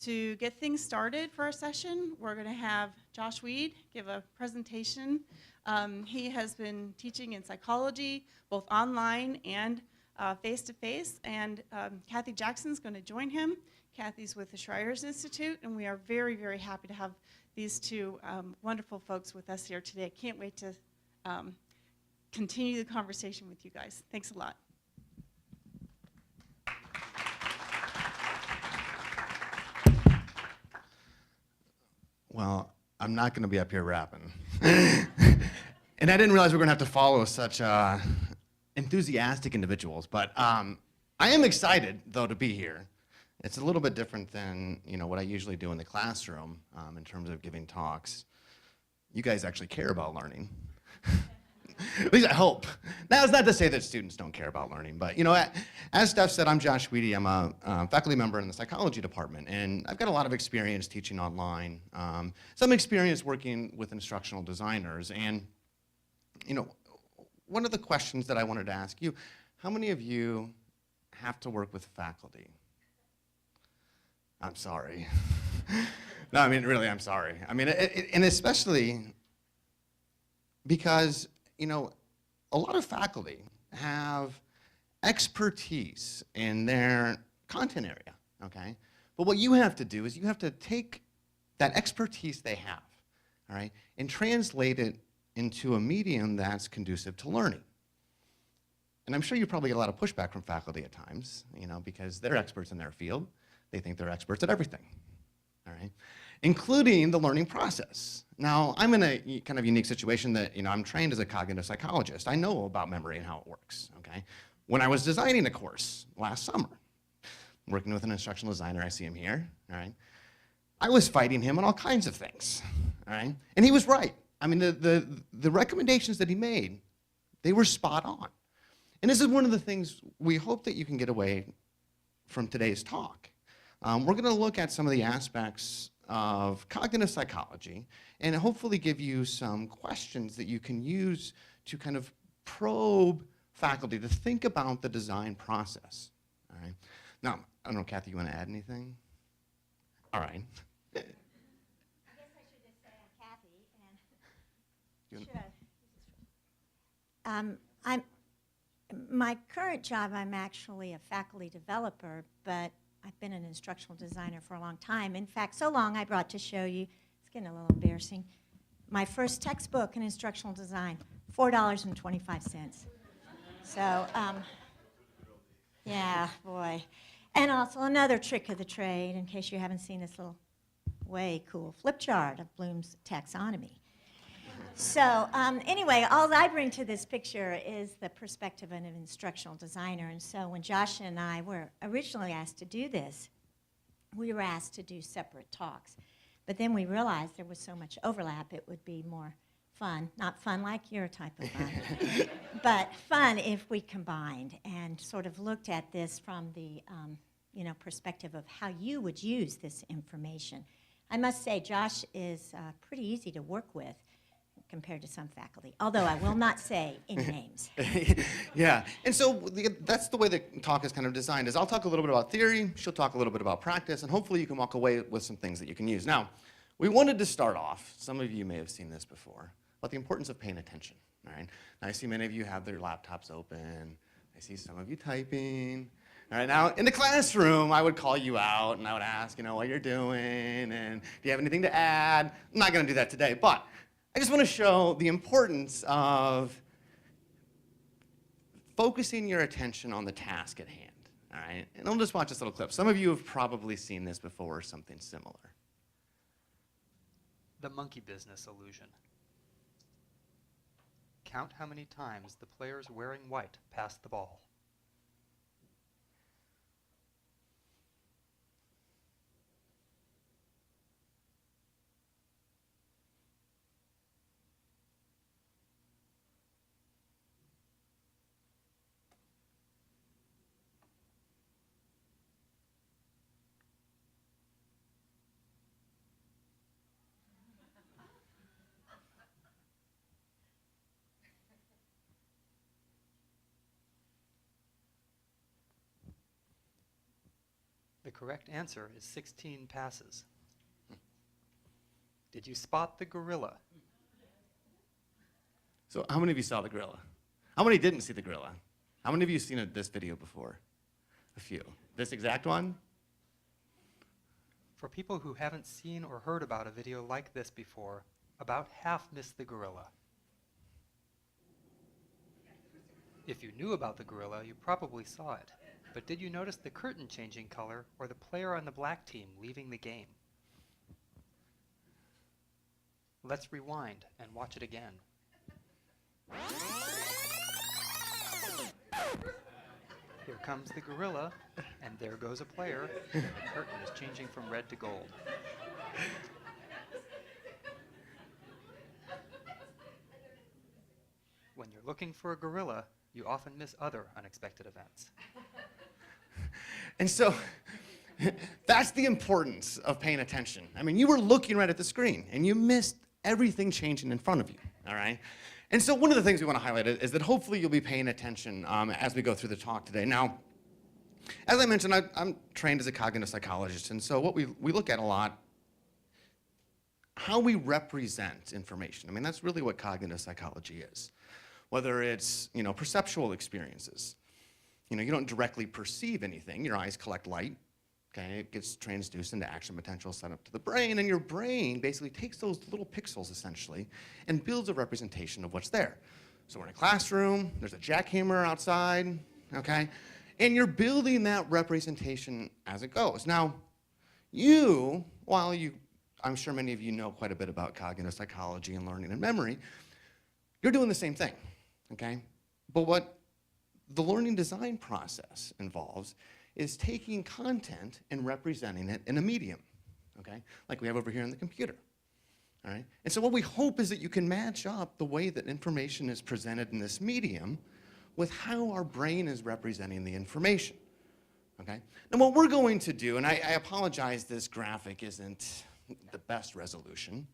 To get things started for our session, we're going to have Josh Weed give a presentation. He has been teaching in psychology, both online and face-to-face, and Kathy Jackson's going to join him. Kathy's with the Schreiers Institute, and we are very, very happy to have these two wonderful folks with us here today. Can't wait to continue the conversation with you guys. Thanks a lot. Well, I'm not going to be up here rapping. And I didn't realize we were going to have to follow such enthusiastic individuals. But I am excited, though, to be here. It's a little bit different than what I usually do in the classroom in terms of giving talks. You guys actually care about learning. At least I hope. Now, it's not to say that students don't care about learning, but as Steph said, I'm Josh Weedy. I'm a faculty member in the psychology department, and I've got a lot of experience teaching online, some experience working with instructional designers. And one of the questions that I wanted to ask you, how many of you have to work with faculty? I'm sorry. No, I mean, really, I'm sorry. I mean, and especially because a lot of faculty have expertise in their content area, okay? But what you have to do is you have to take that expertise they have, all right, and translate it into a medium that's conducive to learning. And I'm sure you probably get a lot of pushback from faculty at times, because they're experts in their field. They think they're experts at everything, all right? Including the learning process. Now, I'm in a kind of unique situation that, I'm trained as a cognitive psychologist. I know about memory and how it works, okay? When I was designing a course last summer, working with an instructional designer, I see him here, all right? I was fighting him on all kinds of things, all right? And he was right. I mean, the recommendations that he made, they were spot on. And this is one of the things we hope that you can get away from today's talk. We're gonna look at some of the aspects of cognitive psychology and hopefully give you some questions that you can use to kind of probe faculty to think about the design process, all right? Now, I don't know, Kathy, you want to add anything? All right. I guess I should just say I'm Kathy, and my current job, I'm actually a faculty developer, but I've been an instructional designer for a long time. In fact, so long I brought to show you, it's getting a little embarrassing, my first textbook in instructional design, $4.25. So, yeah, boy. And also another trick of the trade, in case you haven't seen this little way cool flip chart of Bloom's taxonomy. So anyway, all I bring to this picture is the perspective of an instructional designer. And so when Josh and I were originally asked to do this, we were asked to do separate talks. But then we realized there was so much overlap, it would be more fun. Not fun like your type of fun, but fun if we combined and sort of looked at this from the perspective of how you would use this information. I must say, Josh is pretty easy to work with compared to some faculty, although I will not say any names. Yeah, and so that's the way the talk is kind of designed, is I'll talk a little bit about theory, she'll talk a little bit about practice, and hopefully you can walk away with some things that you can use. Now, we wanted to start off, some of you may have seen this before, about the importance of paying attention, all right? Now, I see many of you have their laptops open, I see some of you typing. All right, now, in the classroom, I would call you out, and I would ask, what you're doing, and do you have anything to add? I'm not gonna do that today, but I just want to show the importance of focusing your attention on the task at hand, all right? And I'll just watch this little clip. Some of you have probably seen this before or something similar. The monkey business illusion. Count how many times the players wearing white pass the ball. The correct answer is 16 passes. Did you spot the gorilla? So how many of you saw the gorilla? How many didn't see the gorilla? How many of you seen this video before? A few. This exact one? For people who haven't seen or heard about a video like this before, about half missed the gorilla. If you knew about the gorilla, you probably saw it. But did you notice the curtain changing color or the player on the black team leaving the game? Let's rewind and watch it again. Here comes the gorilla, and there goes a player. The curtain is changing from red to gold. When you're looking for a gorilla, you often miss other unexpected events. And so that's the importance of paying attention. I mean, you were looking right at the screen, and you missed everything changing in front of you, all right? And so one of the things we want to highlight is that hopefully you'll be paying attention as we go through the talk today. Now, as I mentioned, I'm trained as a cognitive psychologist, and so what we look at a lot, how we represent information. I mean, that's really what cognitive psychology is. Whether it's, perceptual experiences. You don't directly perceive anything. Your eyes collect light, okay? It gets transduced into action potential sent up to the brain, and your brain basically takes those little pixels, essentially, and builds a representation of what's there. So we're in a classroom, there's a jackhammer outside, okay? And you're building that representation as it goes. Now, I'm sure many of you know quite a bit about cognitive psychology and learning and memory, you're doing the same thing, okay? But what the learning design process involves is taking content and representing it in a medium, okay? Like we have over here in the computer, all right? And so what we hope is that you can match up the way that information is presented in this medium with how our brain is representing the information, okay? Now what we're going to do, and I apologize this graphic isn't the best resolution,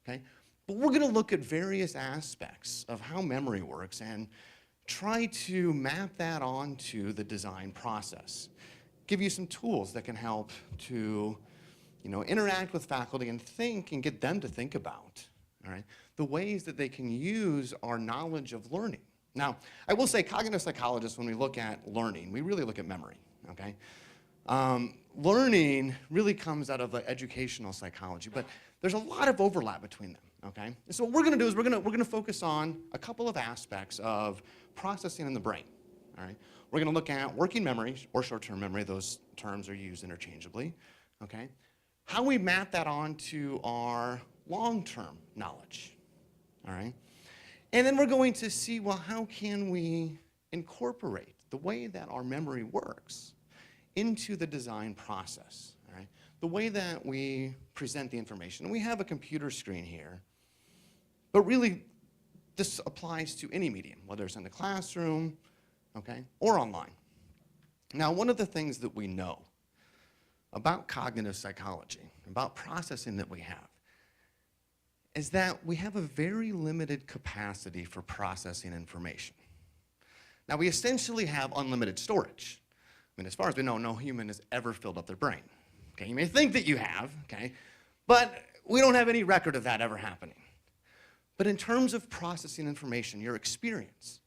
okay? But we're going to look at various aspects of how memory works and try to map that onto the design process. Give you some tools that can help to, interact with faculty and think and get them to think about, all right, the ways that they can use our knowledge of learning. Now, I will say cognitive psychologists, when we look at learning, we really look at memory, okay? Learning really comes out of educational psychology, but there's a lot of overlap between them, okay? And so what we're going to do is we're going to focus on a couple of aspects of processing in the brain, all right? We're going to look at working memory or short-term memory. Those terms are used interchangeably, okay? How we map that onto our long-term knowledge, all right? And then we're going to see, well, how can we incorporate the way that our memory works into the design process, all right? The way that we present the information. And we have a computer screen here, but really this applies to any medium, whether it's in the classroom, okay, or online. Now, one of the things that we know about cognitive psychology, about processing that we have, is that we have a very limited capacity for processing information. Now, we essentially have unlimited storage. I mean, as far as we know, no human has ever filled up their brain. Okay, you may think that you have, okay, but we don't have any record of that ever happening. But in terms of processing information, your experience,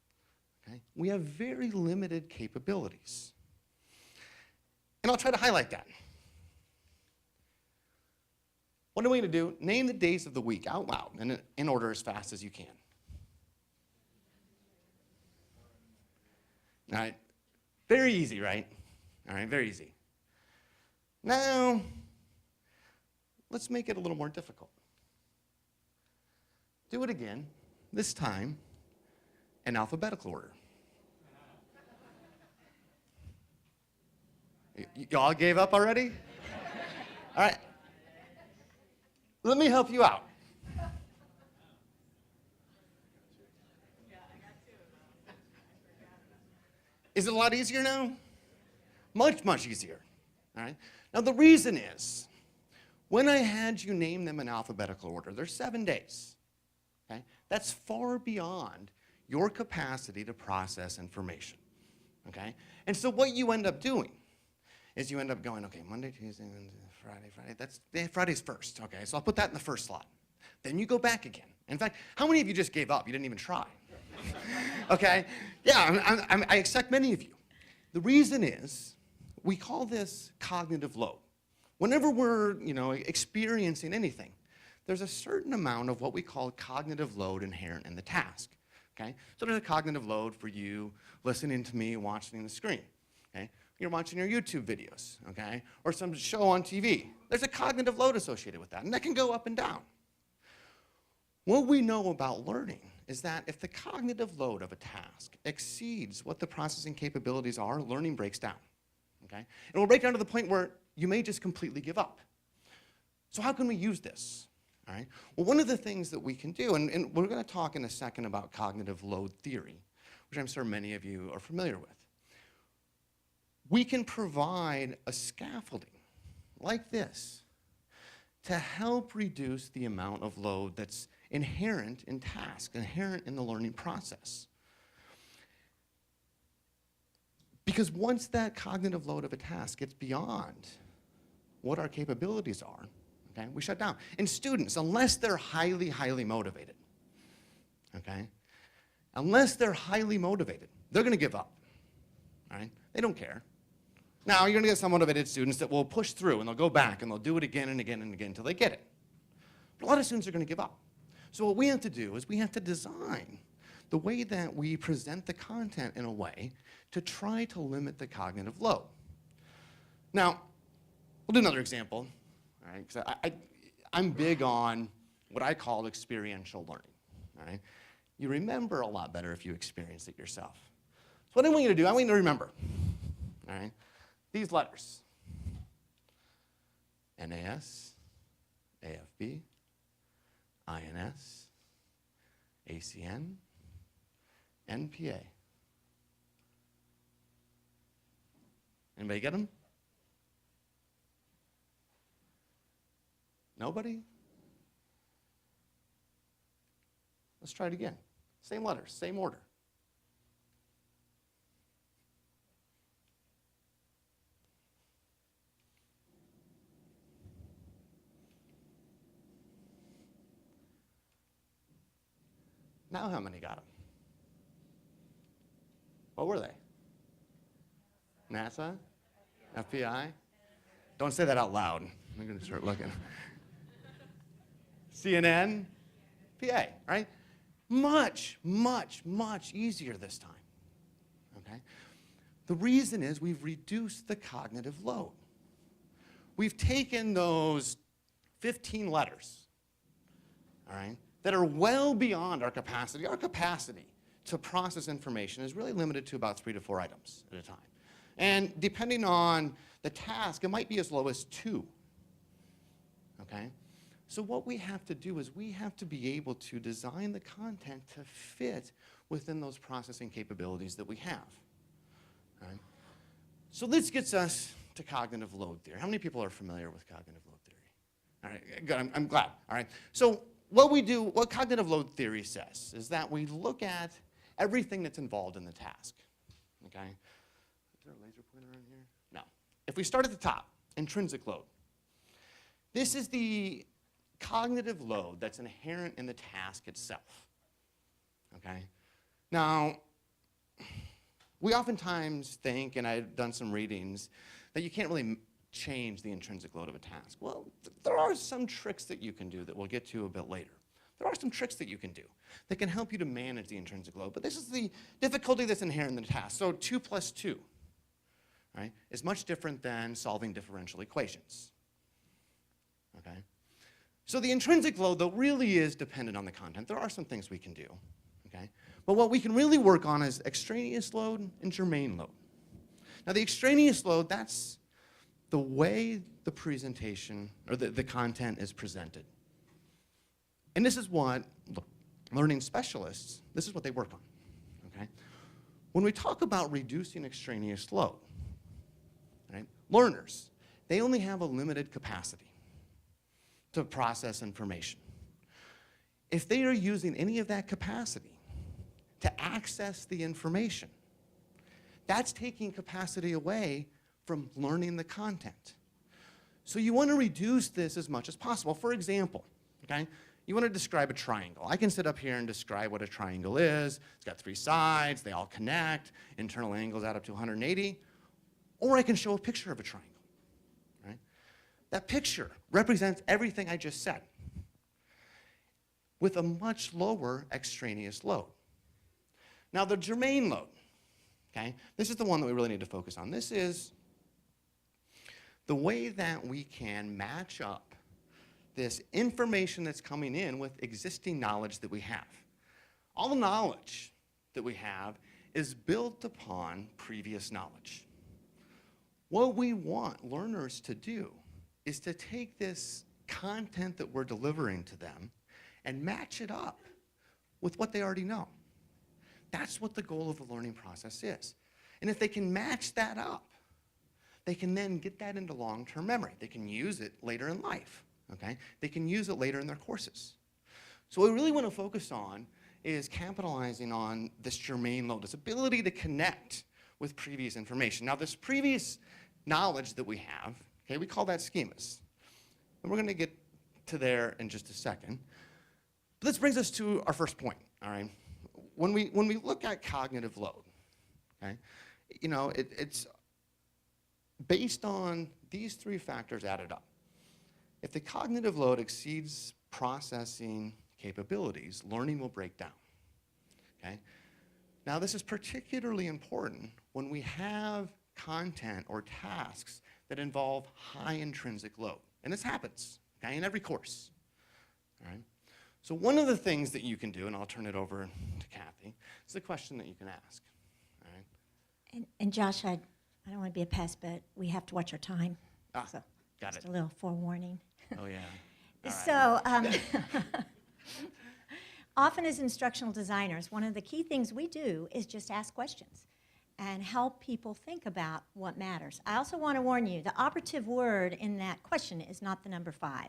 okay, we have very limited capabilities. And I'll try to highlight that. What are we going to do? Name the days of the week out loud and in order as fast as you can. All right, very easy, right? All right, very easy. Now, let's make it a little more difficult. Do it again, this time in alphabetical order. You all gave up already? All right. Let me help you out. Is it a lot easier now? Much, much easier. All right? Now, the reason is, when I had you name them in alphabetical order, there's 7 days. Okay? That's far beyond your capacity to process information. Okay? And so what you end up doing is you end up going, okay, Monday, Tuesday, Wednesday, Friday. Friday's first. Okay, so I'll put that in the first slot. Then you go back again. In fact, how many of you just gave up? You didn't even try. Okay? Yeah, I expect many of you. The reason is we call this cognitive load. Whenever we're, experiencing anything, there's a certain amount of what we call cognitive load inherent in the task. Okay? So there's a cognitive load for you listening to me watching the screen. Okay? You're watching your YouTube videos, okay? Or some show on TV. There's a cognitive load associated with that, and that can go up and down. What we know about learning is that if the cognitive load of a task exceeds what the processing capabilities are, learning breaks down, okay? And it will break down to the point where you may just completely give up. So how can we use this? All right? Well, one of the things that we can do, and we're going to talk in a second about cognitive load theory, which I'm sure many of you are familiar with. We can provide a scaffolding like this to help reduce the amount of load that's inherent in tasks, inherent in the learning process. Because once that cognitive load of a task gets beyond what our capabilities are, okay, we shut down. And students, unless they're highly, highly motivated, okay, unless they're highly motivated, they're going to give up, all right? They don't care. Now, you're going to get some motivated students that will push through, and they'll go back, and they'll do it again and again and again until they get it. But a lot of students are going to give up. So what we have to do is we have to design the way that we present the content in a way to try to limit the cognitive load. Now, we'll do another example, all right? Because I'm big on what I call experiential learning, all right? You remember a lot better if you experience it yourself. So what I want you to do, I want you to remember, all right? These letters, NAS, AFB, INS, ACN, NPA. Anybody get them? Nobody? Let's try it again. Same letters, same order. Now how many got them? What were they? NASA? FBI? Don't say that out loud. I'm going to start looking. CNN? PA, right? Much, much, much easier this time, okay? The reason is we've reduced the cognitive load. We've taken those 15 letters, all right, that are well beyond our capacity. Our capacity to process information is really limited to about 3 to 4 items at a time. And depending on the task, it might be as low as 2, okay? So what we have to do is we have to be able to design the content to fit within those processing capabilities that we have, all right? So this gets us to cognitive load theory. How many people are familiar with cognitive load theory? All right, good, I'm glad, all right? So what cognitive load theory says is that we look at everything that's involved in the task, okay? Is there a laser pointer on here? No. If we start at the top, intrinsic load. This is the cognitive load that's inherent in the task itself, okay? Now, we oftentimes think, and I've done some readings, that you can't really change the intrinsic load of a task. Well, there are some tricks that you can do that we'll get to a bit later. There are some tricks that you can do that can help you to manage the intrinsic load, but this is the difficulty that's inherent in the task. So 2 plus 2, right, is much different than solving differential equations, okay? So the intrinsic load, though, really is dependent on the content. There are some things we can do, okay? But what we can really work on is extraneous load and germane load. Now, the extraneous load, that's the way the presentation or the content is presented. And this is what learning specialists, this is what they work on, okay? When we talk about reducing extraneous load, right, learners, they only have a limited capacity to process information. If they are using any of that capacity to access the information, that's taking capacity away from learning the content. So you want to reduce this as much as possible. For example, okay, you want to describe a triangle. I can sit up here and describe what a triangle is. It's got 3 sides, they all connect, internal angles add up to 180. Or I can show a picture of a triangle. Right? That picture represents everything I just said with a much lower extraneous load. Now the germane load, okay, this is the one that we really need to focus on. This is the way that we can match up this information that's coming in with existing knowledge that we have. All the knowledge that we have is built upon previous knowledge. What we want learners to do is to take this content that we're delivering to them and match it up with what they already know. That's what the goal of the learning process is. And if they can match that up, they can then get that into long-term memory. They can use it later in life, okay? They can use it later in their courses. So what we really want to focus on is capitalizing on this germane load, this ability to connect with previous information. Now, this previous knowledge that we have, okay, we call that schemas. And we're going to get to there in just a second. But this brings us to our first point, all right? When we look at cognitive load, okay, you know, it's based on these 3 factors added up. If the cognitive load exceeds processing capabilities, learning will break down, okay? Now, this is particularly important when we have content or tasks that involve high intrinsic load. And this happens, okay, in every course, all right? So one of the things that you can do, and I'll turn it over to Kathy, is the question that you can ask, all right? And Josh, I don't want to be a pest, but we have to watch our time. Ah, So got just it. a little forewarning. Oh, yeah. All right. So often as instructional designers, one of the key things we do is just ask questions and help people think about what matters. I also want to warn you, the operative word in that question is not the number 5.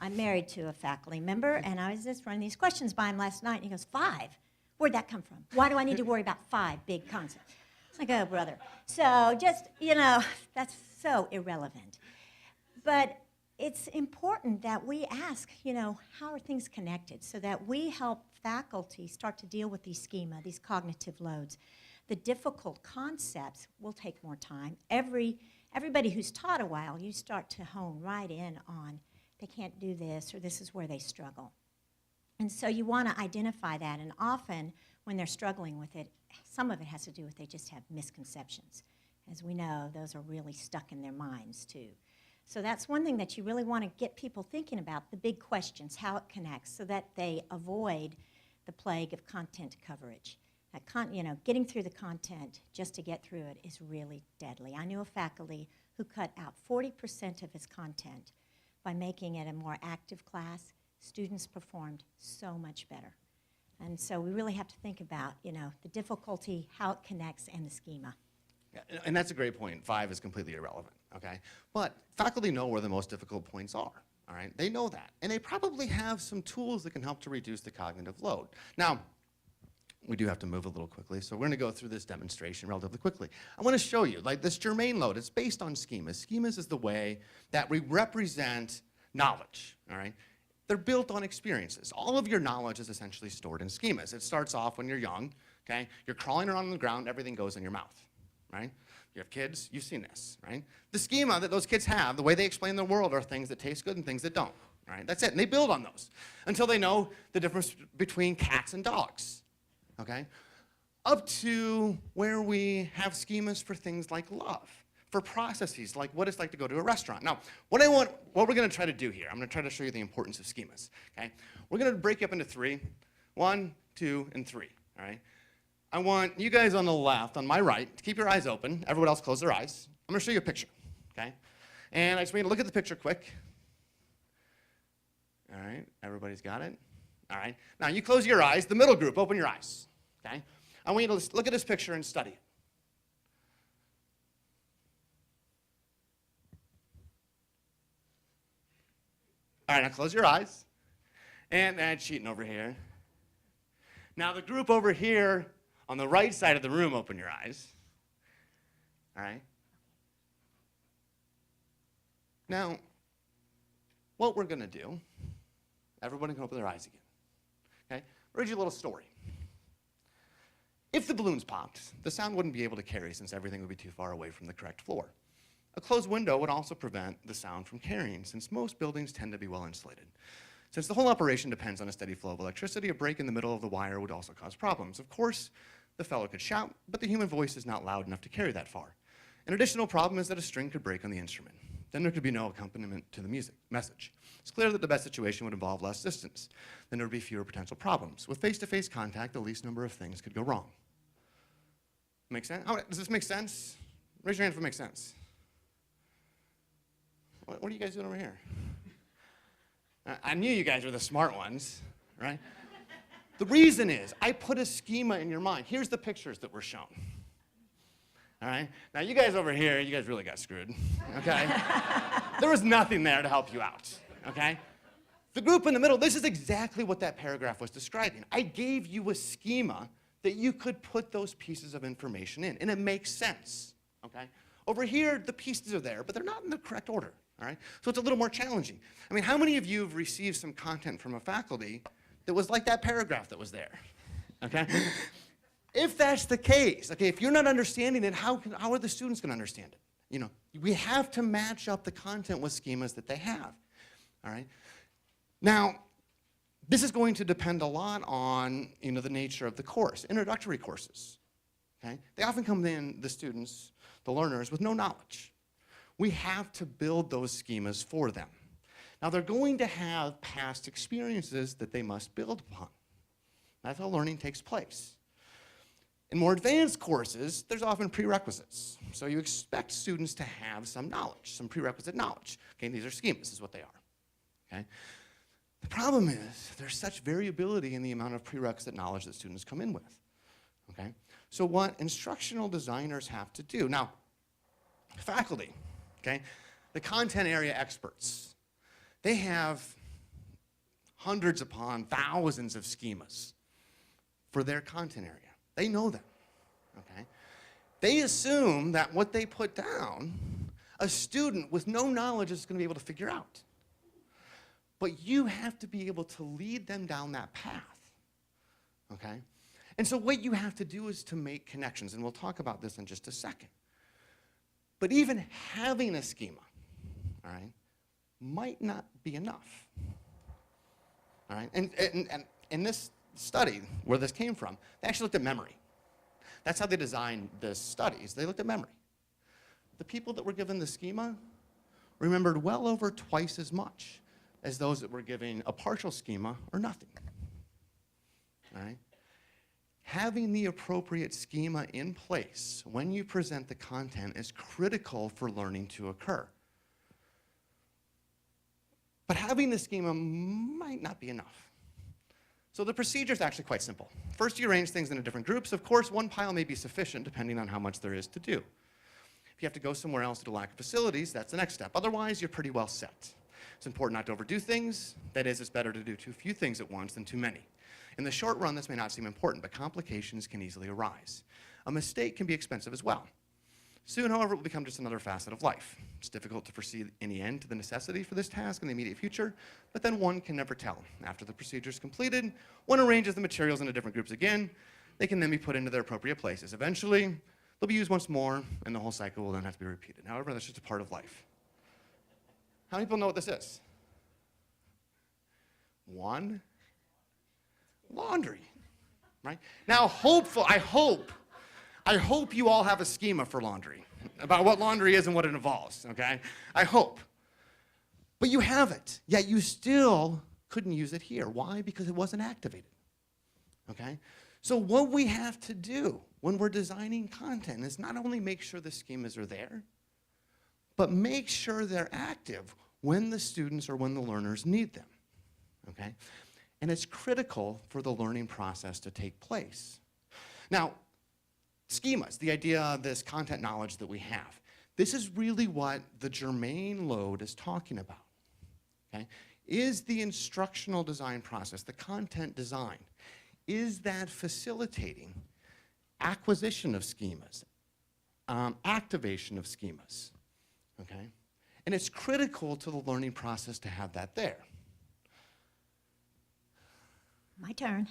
I'm married to a faculty member, and I was just running these questions by him last night, and he goes, 5? Where'd that come from? Why do I need to worry about 5 big concepts? It's like, oh, brother. So just, you know, that's so irrelevant. But it's important that we ask, you know, how are things connected so that we help faculty start to deal with these schema, these cognitive loads. The difficult concepts will take more time. Everybody who's taught a while, you start to hone right in on they can't do this or this is where they struggle. And so you want to identify that, and often when they're struggling with it, some of it has to do with they just have misconceptions. As we know, those are really stuck in their minds too. So that's one thing that you really want to get people thinking about, the big questions, how it connects, so that they avoid the plague of content coverage. Getting through the content just to get through it is really deadly. I knew a faculty who cut out 40% of his content by making it a more active class. Students performed so much better. And so we really have to think about, you know, the difficulty, how it connects, and the schema. Yeah, and that's a great point. 5 is completely irrelevant, okay? But faculty know where the most difficult points are, all right? They know that. And they probably have some tools that can help to reduce the cognitive load. Now, we do have to move a little quickly, so we're going to go through this demonstration relatively quickly. I want to show you, like this germane load, it's based on schemas. Schemas is the way that we represent knowledge, all right? They're built on experiences. All of your knowledge is essentially stored in schemas. It starts off when you're young, okay? You're crawling around on the ground, everything goes in your mouth, right? You have kids, you've seen this, right? The schema that those kids have, the way they explain the world are things that taste good and things that don't, right? That's it, and they build on those until they know the difference between cats and dogs, okay? Up to where we have schemas for things like love, for processes like what it's like to go to a restaurant. Now, what we're going to try to do here, I'm going to try to show you the importance of schemas, okay? We're going to break up into 3, 1, 2, and 3, all right? I want you guys on the left, on my right, to keep your eyes open. Everyone else close their eyes. I'm going to show you a picture, okay? And I just want you to look at the picture quick. All right, everybody's got it? All right. Now, you close your eyes. The middle group, open your eyes, okay? I want you to look at this picture and study it. All right, now close your eyes. And that's cheating over here. Now, the group over here on the right side of the room, open your eyes. All right? Now, what we're going to do, everybody can open their eyes again. Okay? I'll read you a little story. If the balloons popped, the sound wouldn't be able to carry since everything would be too far away from the correct floor. A closed window would also prevent the sound from carrying, since most buildings tend to be well insulated. Since the whole operation depends on a steady flow of electricity, a break in the middle of the wire would also cause problems. Of course, the fellow could shout, but the human voice is not loud enough to carry that far. An additional problem is that a string could break on the instrument. Then there could be no accompaniment to the message. It's clear that the best situation would involve less distance. Then there would be fewer potential problems. With face-to-face contact, the least number of things could go wrong. Make sense? Does this make sense? Raise your hand if it makes sense. What are you guys doing over here? I knew you guys were the smart ones, right? The reason is, I put a schema in your mind. Here's the pictures that were shown. All right? Now, you guys over here, you guys really got screwed, okay? There was nothing there to help you out, okay? The group in the middle, this is exactly what that paragraph was describing. I gave you a schema that you could put those pieces of information in, and it makes sense, okay? Over here, the pieces are there, but they're not in the correct order, all right? So it's a little more challenging. I mean, how many of you have received some content from a faculty that was like that paragraph that was there, okay? If that's the case, okay, if you're not understanding it, how are the students going to understand it? You know, we have to match up the content with schemas that they have, all right? Now, this is going to depend a lot on, you know, the nature of the course. Introductory courses, okay? They often come in, the students, the learners, with no knowledge. We have to build those schemas for them. Now, they're going to have past experiences that they must build upon. That's how learning takes place. In more advanced courses, there's often prerequisites. So you expect students to have some knowledge, some prerequisite knowledge. Okay, these are schemas, this is what they are, okay? The problem is there's such variability in the amount of prerequisite knowledge that students come in with, okay? So what instructional designers have to do, now, faculty, okay, the content area experts, they have hundreds upon thousands of schemas for their content area. They know them, okay? They assume that what they put down, a student with no knowledge is going to be able to figure out. But you have to be able to lead them down that path, okay? And so what you have to do is to make connections, and we'll talk about this in just a second. But even having a schema, all right, might not be enough, all right? And in this study, where this came from, they actually looked at memory. That's how they designed the studies. They looked at memory. The people that were given the schema remembered well over twice as much as those that were given a partial schema or nothing. All right? Having the appropriate schema in place when you present the content is critical for learning to occur. But having the schema might not be enough. So the procedure is actually quite simple. First, you arrange things into different groups. Of course, one pile may be sufficient depending on how much there is to do. If you have to go somewhere else due to lack of facilities, that's the next step. Otherwise, you're pretty well set. It's important not to overdo things. That is, it's better to do too few things at once than too many. In the short run, this may not seem important, but complications can easily arise. A mistake can be expensive as well. Soon, however, it will become just another facet of life. It's difficult to foresee any end to the necessity for this task in the immediate future, but then one can never tell. After the procedure is completed, one arranges the materials into different groups again. They can then be put into their appropriate places. Eventually, they'll be used once more, and the whole cycle will then have to be repeated. However, that's just a part of life. How many people know what this is? One, laundry, right? Now, I hope you all have a schema for laundry, about what laundry is and what it involves, okay? I hope. But you have it, yet you still couldn't use it here. Why? Because it wasn't activated, okay? So what we have to do when we're designing content is not only make sure the schemas are there, but make sure they're active when the students or when the learners need them, okay? And it's critical for the learning process to take place. Now, schemas, the idea of this content knowledge that we have, this is really what the germane load is talking about, okay? Is the instructional design process, the content design, is that facilitating acquisition of schemas, activation of schemas, okay? And it's critical to the learning process to have that there. My turn.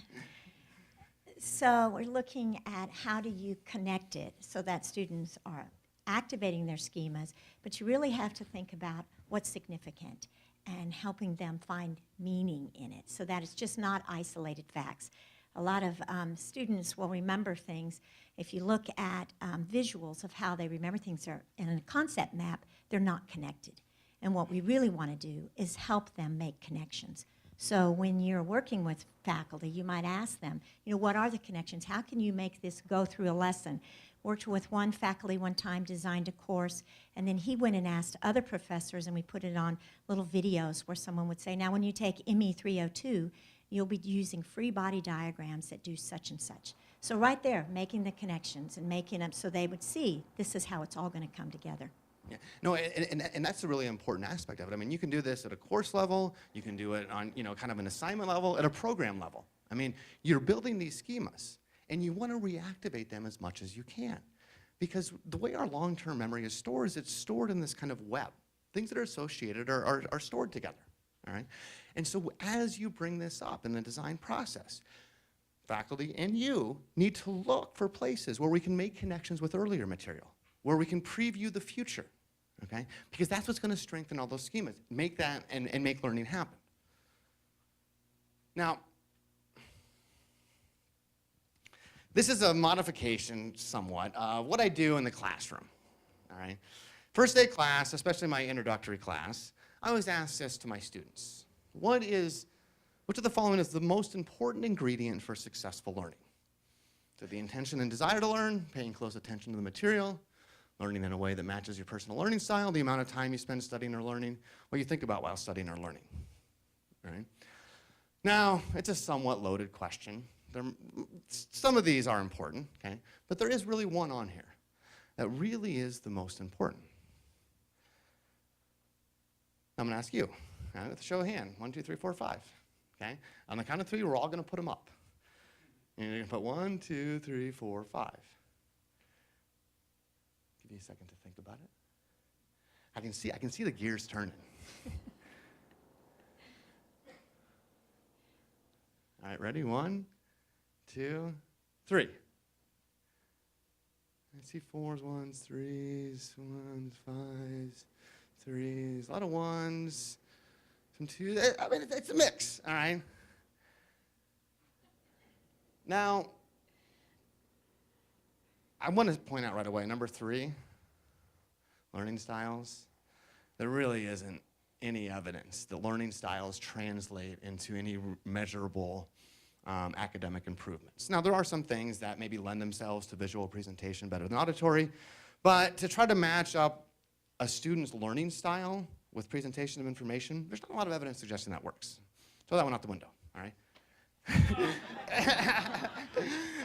So we're looking at how do you connect it so that students are activating their schemas, but you really have to think about what's significant and helping them find meaning in it so that it's just not isolated facts. A lot of students will remember things. If you look at visuals of how they remember things are in a concept map, they're not connected. And what we really want to do is help them make connections. So when you're working with faculty, you might ask them, what are the connections? How can you make this go through a lesson? Worked with one faculty one time, designed a course, and then he went and asked other professors, and we put it on little videos where someone would say, now when you take ME 302, you'll be using free body diagrams that do such and such. So right there, making the connections and making them so they would see this is how it's all going to come together. Yeah. No, and that's a really important aspect of it. I mean, you can do this at a course level, you can do it on, kind of an assignment level, at a program level. I mean, you're building these schemas, and you want to reactivate them as much as you can. Because the way our long-term memory is stored is it's stored in this kind of web. Things that are associated are stored together, all right? And so as you bring this up in the design process, faculty and you need to look for places where we can make connections with earlier material, where we can preview the future, okay? Because that's what's going to strengthen all those schemas, make that and make learning happen. Now, this is a modification somewhat of what I do in the classroom, all right? First day class, especially my introductory class, I always ask this to my students. Which of the following is the most important ingredient for successful learning? So the intention and desire to learn, paying close attention to the material, learning in a way that matches your personal learning style, the amount of time you spend studying or learning, what you think about while studying or learning, all right? Now, it's a somewhat loaded question. Some of these are important, okay? But there is really one on here that really is the most important. I'm going to ask you, with a show of hand, 1, 2, 3, 4, 5, okay? On the count of 3, we're all going to put them up. And you're going to put 1, 2, 3, 4, 5. Give you a second to think about it. I can see the gears turning. All right, ready? 1, 2, 3. I see 4s, 1s, 3s, 1s, 5s, 3s, a lot of 1s, some 2s. I mean, it's a mix, all right? Now, I want to point out right away, number 3, learning styles. There really isn't any evidence that learning styles translate into any measurable academic improvements. Now, there are some things that maybe lend themselves to visual presentation better than auditory, but to try to match up a student's learning style with presentation of information, there's not a lot of evidence suggesting that works. Throw that one out the window, all right?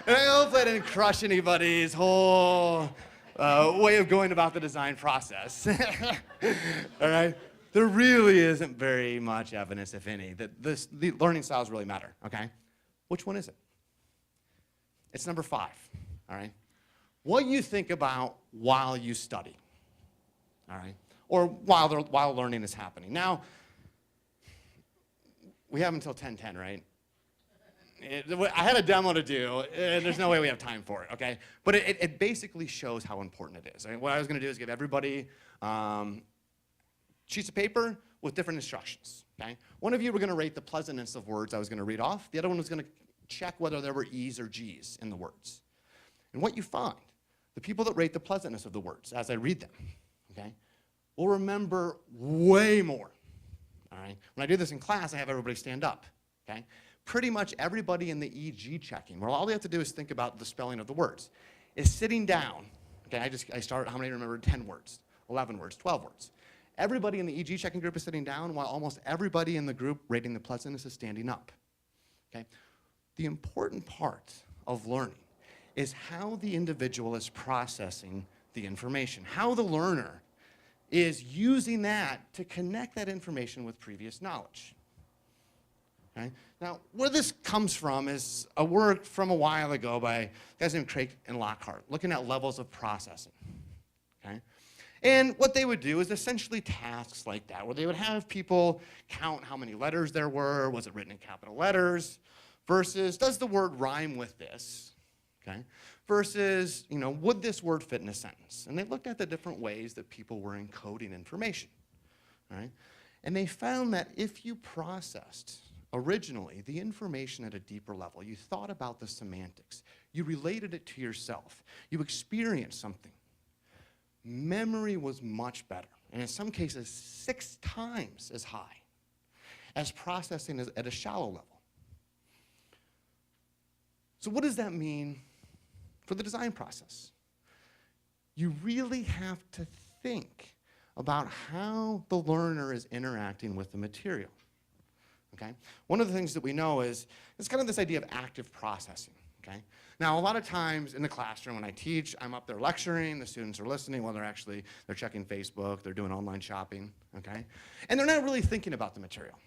And hopefully I didn't crush anybody's whole way of going about the design process, all right? There really isn't very much evidence, if any, that the learning styles really matter, okay? Which one is it? It's number 5, all right? What you think about while you study, all right? Or while learning is happening. Now, we have until 10:10, right? I had a demo to do, and there's no way we have time for it, okay? But it basically shows how important it is. I mean, what I was going to do is give everybody sheets of paper with different instructions, okay? One of you were going to rate the pleasantness of words I was going to read off. The other one was going to check whether there were E's or G's in the words. And what you find, the people that rate the pleasantness of the words as I read them, okay, will remember way more, all right? When I do this in class, I have everybody stand up, okay? Pretty much everybody in the EG checking, where all they have to do is think about the spelling of the words, is sitting down, okay? I start, how many remember 10 words, 11 words, 12 words. Everybody in the EG checking group is sitting down, while almost everybody in the group rating the pleasantness is standing up, okay? The important part of learning is how the individual is processing the information, how the learner is using that to connect that information with previous knowledge. Okay? Now, where this comes from is a work from a while ago by guys named Craig and Lockhart, looking at levels of processing. Okay? And what they would do is essentially tasks like that, where they would have people count how many letters there were, was it written in capital letters, versus does the word rhyme with this, okay? Versus, would this word fit in a sentence? And they looked at the different ways that people were encoding information, right? And they found that if you processed originally the information at a deeper level, you thought about the semantics, you related it to yourself, you experienced something, memory was much better, and in some cases 6 times as high as processing at a shallow level. So what does that mean for the design process? You really have to think about how the learner is interacting with the material, okay? One of the things that we know is it's kind of this idea of active processing, okay? Now, a lot of times in the classroom when I teach, I'm up there lecturing, the students are listening while they're checking Facebook, they're doing online shopping, okay? And they're not really thinking about the material,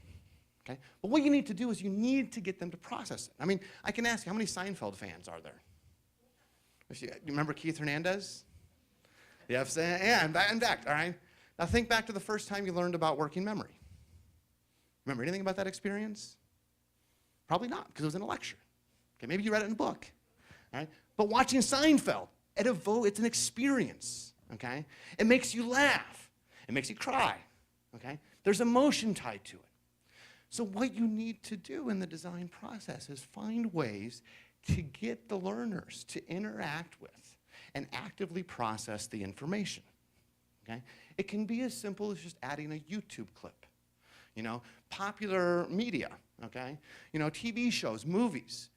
okay? But what you need to do is you need to get them to process it. I mean, I can ask you, how many Seinfeld fans are there? You remember Keith Hernandez? Yeah, in fact, all right? Now think back to the first time you learned about working memory. Remember anything about that experience? Probably not, because it was in a lecture. Okay, maybe you read it in a book, all right? But watching Seinfeld, it's an experience, okay? It makes you laugh. It makes you cry, okay? There's emotion tied to it. So what you need to do in the design process is find ways to get the learners to interact with and actively process the information, okay? It can be as simple as just adding a YouTube clip, popular media, okay? TV shows, movies,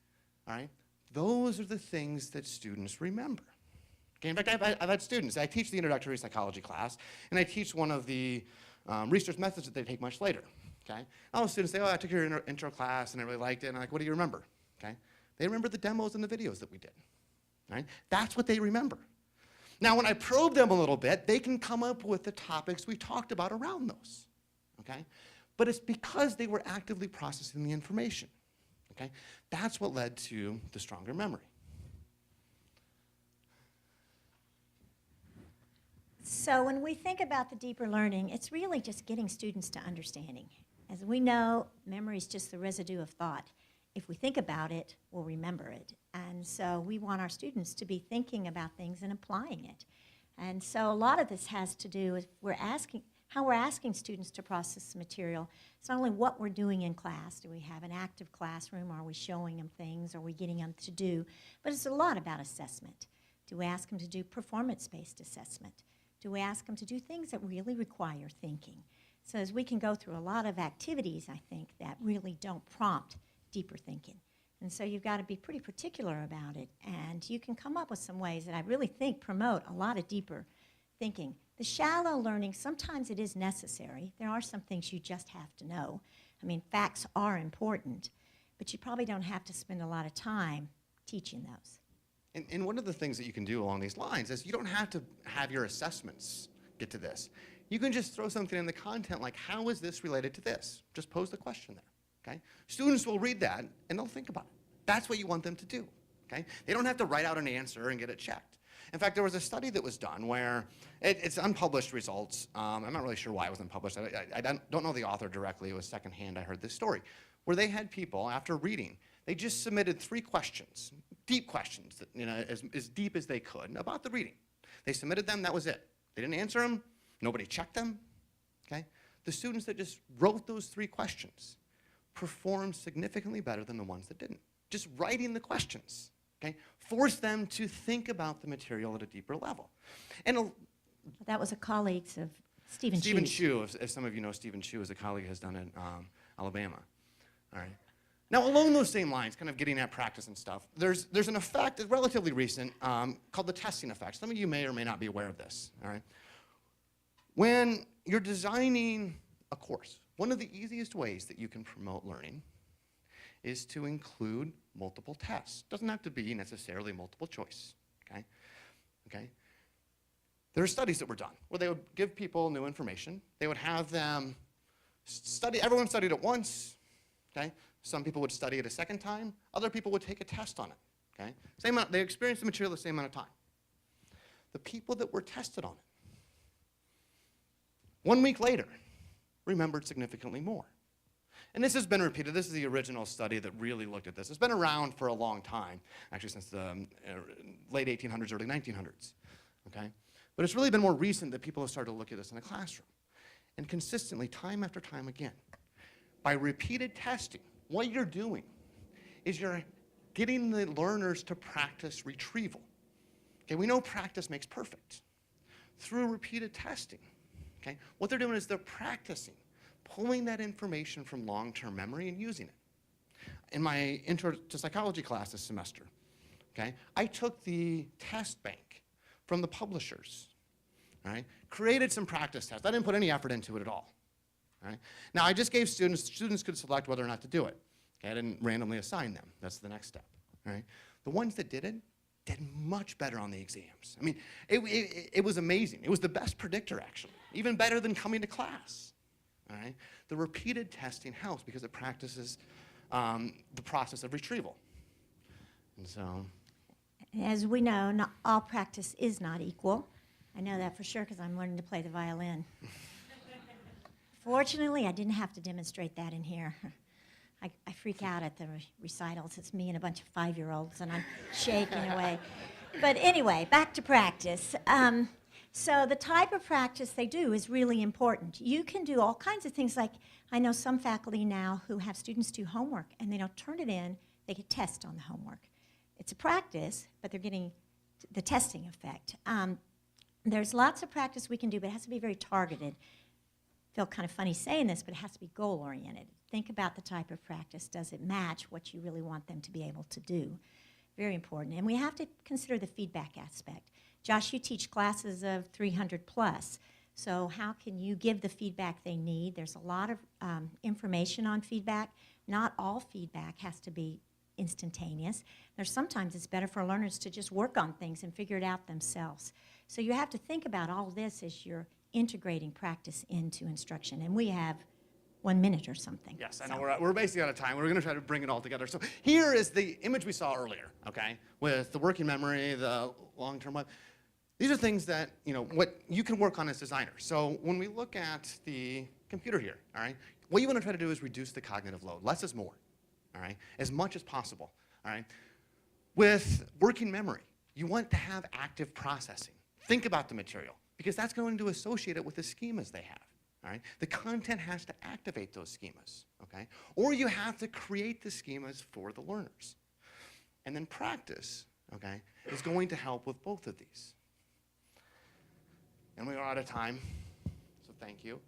all right? Those are the things that students remember. Okay, in fact, I've had students, I teach the introductory psychology class, and I teach one of the research methods that they take much later, okay? All the students say, I took your intro class, and I really liked it, and I'm like, what do you remember, okay? They remember the demos and the videos that we did, right? That's what they remember. Now, when I probe them a little bit, they can come up with the topics we talked about around those, okay? But it's because they were actively processing the information, okay? That's what led to the stronger memory. So when we think about the deeper learning, it's really just getting students to understanding. As we know, memory is just the residue of thought. If we think about it, we'll remember it. And so we want our students to be thinking about things and applying it. And so a lot of this has to do with how we're asking students to process the material. It's not only what we're doing in class. Do we have an active classroom? Are we showing them things? Are we getting them to do? But it's a lot about assessment. Do we ask them to do performance-based assessment? Do we ask them to do things that really require thinking? So as we can go through a lot of activities, I think, that really don't prompt deeper thinking. And so you've got to be pretty particular about it. And you can come up with some ways that I really think promote a lot of deeper thinking. The shallow learning, sometimes it is necessary. There are some things you just have to know. I mean, facts are important, but you probably don't have to spend a lot of time teaching those. And one of the things that you can do along these lines is you don't have to have your assessments get to this. You can just throw something in the content like, how is this related to this? Just pose the question there. Okay? Students will read that, and they'll think about it. That's what you want them to do. Okay? They don't have to write out an answer and get it checked. In fact, there was a study that was done where it's unpublished results. I'm not really sure why it was unpublished. I don't know the author directly. It was secondhand. I heard this story, where they had people, after reading, they just submitted 3 questions, deep questions, as deep as they could about the reading. They submitted them. That was it. They didn't answer them. Nobody checked them. Okay? The students that just wrote those 3 questions performed significantly better than the ones that didn't. Just writing the questions, okay, forced them to think about the material at a deeper level. And That was a colleague of Stephen Chu. Stephen Chu, if some of you know Stephen Chu, as a colleague has done in Alabama. All right. Now, along those same lines, kind of getting at practice and stuff, there's an effect, it's relatively recent, called the testing effect. Some of you may or may not be aware of this, all right? When you're designing a course, one of the easiest ways that you can promote learning is to include multiple tests. Doesn't have to be necessarily multiple choice, okay? Okay? There are studies that were done where they would give people new information. They would have them study, everyone studied it once, okay? Some people would study it a second time. Other people would take a test on it, okay? They experienced the material the same amount of time. The people that were tested on it 1 week later, remembered significantly more. And this has been repeated. This is the original study that really looked at this. It's been around for a long time, actually since the late 1800s, early 1900s, okay? But it's really been more recent that people have started to look at this in the classroom. And consistently, time after time again, by repeated testing, what you're doing is you're getting the learners to practice retrieval. Okay, we know practice makes perfect. Through repeated testing, okay, what they're doing is they're practicing pulling that information from long-term memory and using it. In my Intro to Psychology class this semester, okay, I took the test bank from the publishers, right, created some practice tests. I didn't put any effort into it at all. Right? Now, I just gave students could select whether or not to do it. Okay? I didn't randomly assign them. That's the next step. Right? The ones that did much better on the exams. I mean, it was amazing. It was the best predictor, actually, even better than coming to class. All right? The repeated testing helps because it practices the process of retrieval. And so, As we know, not all practice is not equal. I know that for sure because I'm learning to play the violin. Fortunately, I didn't have to demonstrate that in here. I freak out at the recitals. It's me and a bunch of 5-year-olds, and I'm shaking away. But anyway, back to practice. So the type of practice they do is really important. You can do all kinds of things, like I know some faculty now who have students do homework, and they don't turn it in, they get test on the homework. It's a practice, but they're getting the testing effect. There's lots of practice we can do, but it has to be very targeted. I feel kind of funny saying this, but it has to be goal-oriented. Think about the type of practice. Does it match what you really want them to be able to do? Very important. And we have to consider the feedback aspect. Josh, you teach classes of 300 plus. So how can you give the feedback they need? There's a lot of information on feedback. Not all feedback has to be instantaneous. Sometimes it's better for learners to just work on things and figure it out themselves. So you have to think about all this as you're integrating practice into instruction. And we have 1 minute or something. yes, I know we're basically out of time. We're going to try to bring it all together. So here is the image we saw earlier, okay, with the working memory, the long-term one. These are things that, what you can work on as designers. So when we look at the computer here, all right, what you want to try to do is reduce the cognitive load. Less is more, all right, as much as possible, all right. With working memory, you want to have active processing. Think about the material, because that's going to associate it with the schemas they have. All right? The content has to activate those schemas, okay? Or you have to create the schemas for the learners. And then practice, okay, is going to help with both of these. And we are out of time, so thank you.